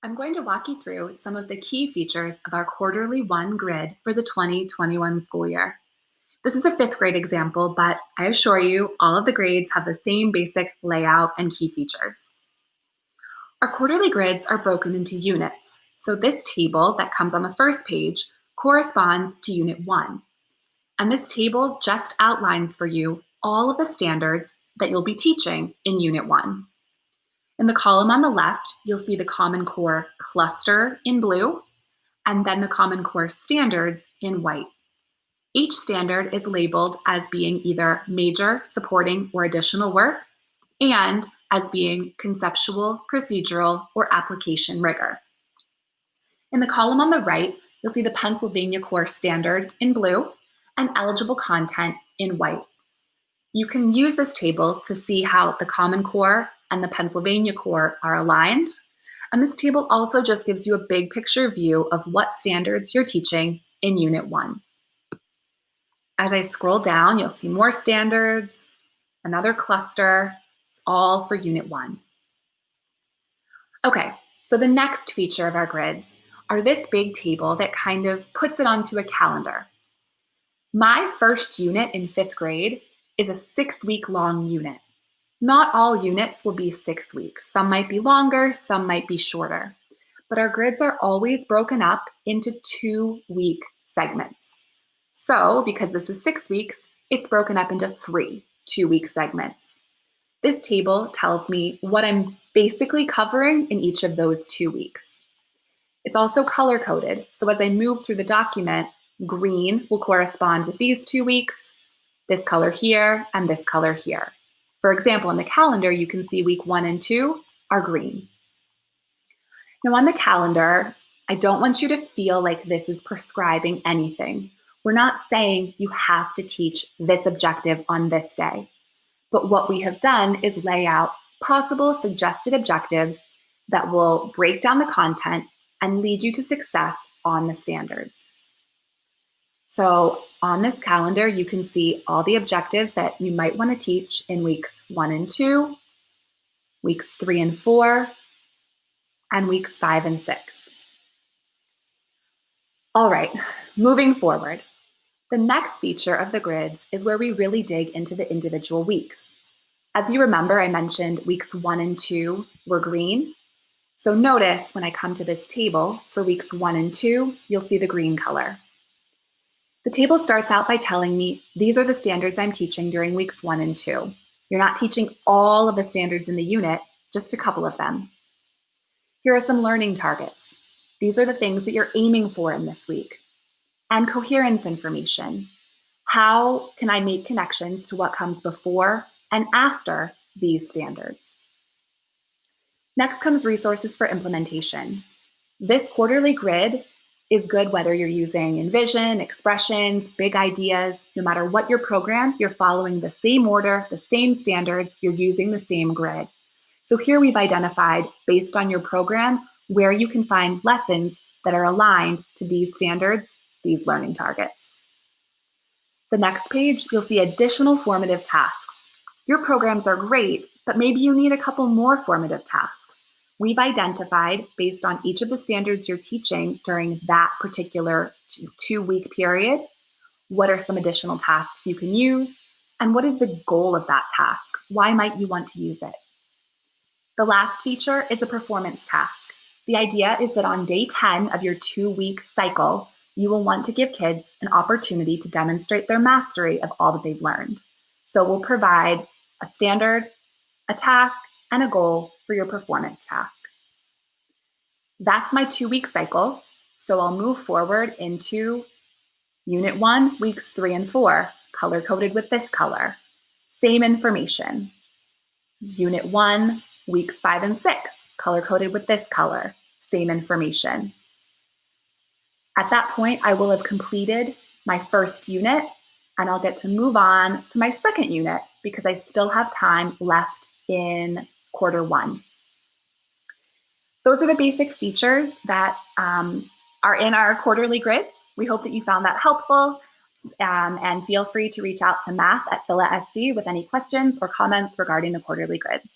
I'm going to walk you through some of the key features of our quarterly one grid for the 2021 school year. This is a fifth grade example, but I assure you all of the grades have the same basic layout and key features. Our quarterly grids are broken into units. So this table that comes on the first page corresponds to Unit 1. And this table just outlines for you all of the standards that you'll be teaching in Unit 1. In the column on the left, you'll see the Common Core cluster in blue, and then the Common Core standards in white. Each standard is labeled as being either major, supporting, or additional work, and as being conceptual, procedural, or application rigor. In the column on the right, you'll see the Pennsylvania Core standard in blue and eligible content in white. You can use this table to see how the Common Core and the Pennsylvania Core are aligned. And this table also just gives you a big picture view of what standards you're teaching in Unit 1. As I scroll down, you'll see more standards, another cluster. It's all for Unit 1. Okay, so the next feature of our grids are this big table that kind of puts it onto a calendar. My first unit in fifth grade is a 6-week-long unit. Not all units will be 6 weeks. Some might be longer, some might be shorter. But our grids are always broken up into 2-week segments. So, because this is 6 weeks, it's broken up into 3 2-week segments. This table tells me what I'm basically covering in each of those 2 weeks. It's also color-coded, so as I move through the document, green will correspond with these 2 weeks, this color here, and this color here. For example, in the calendar, you can see week 1 and 2 are green. Now on the calendar, I don't want you to feel like this is prescribing anything. We're not saying you have to teach this objective on this day. But what we have done is lay out possible suggested objectives that will break down the content and lead you to success on the standards. So on this calendar, you can see all the objectives that you might want to teach in weeks 1 and 2, weeks 3 and 4, and weeks 5 and 6. All right, moving forward. The next feature of the grids is where we really dig into the individual weeks. As you remember, I mentioned weeks 1 and 2 were green. So notice when I come to this table for weeks 1 and 2, you'll see the green color. The table starts out by telling me these are the standards I'm teaching during weeks 1 and 2. You're not teaching all of the standards in the unit, just a couple of them. Here are some learning targets. These are the things that you're aiming for in this week. And coherence information. How can I make connections to what comes before and after these standards? Next comes resources for implementation. This quarterly grid is good whether you're using Envision, expressions, big ideas. No matter what your program, you're following the same order, the same standards, you're using the same grid. So here we've identified, based on your program, where you can find lessons that are aligned to these standards, these learning targets. The next page, you'll see additional formative tasks. Your programs are great, but maybe you need a couple more formative tasks. We've identified, based on each of the standards you're teaching during that particular 2-week period, what are some additional tasks you can use, and what is the goal of that task? Why might you want to use it? The last feature is a performance task. The idea is that on day 10 of your 2-week cycle, you will want to give kids an opportunity to demonstrate their mastery of all that they've learned. So we'll provide a standard, a task, and a goal for your performance task. That's my 2-week cycle. So I'll move forward into Unit 1, weeks 3 and 4, color-coded with this color. Same information. Unit 1, weeks 5 and 6, color-coded with this color. Same information. At that point, I will have completed my first unit, and I'll get to move on to my second unit because I still have time left in quarter 1. Those are the basic features that are in our quarterly grids. We hope that you found that helpful, and feel free to reach out to math@phila.sd with any questions or comments regarding the quarterly grids.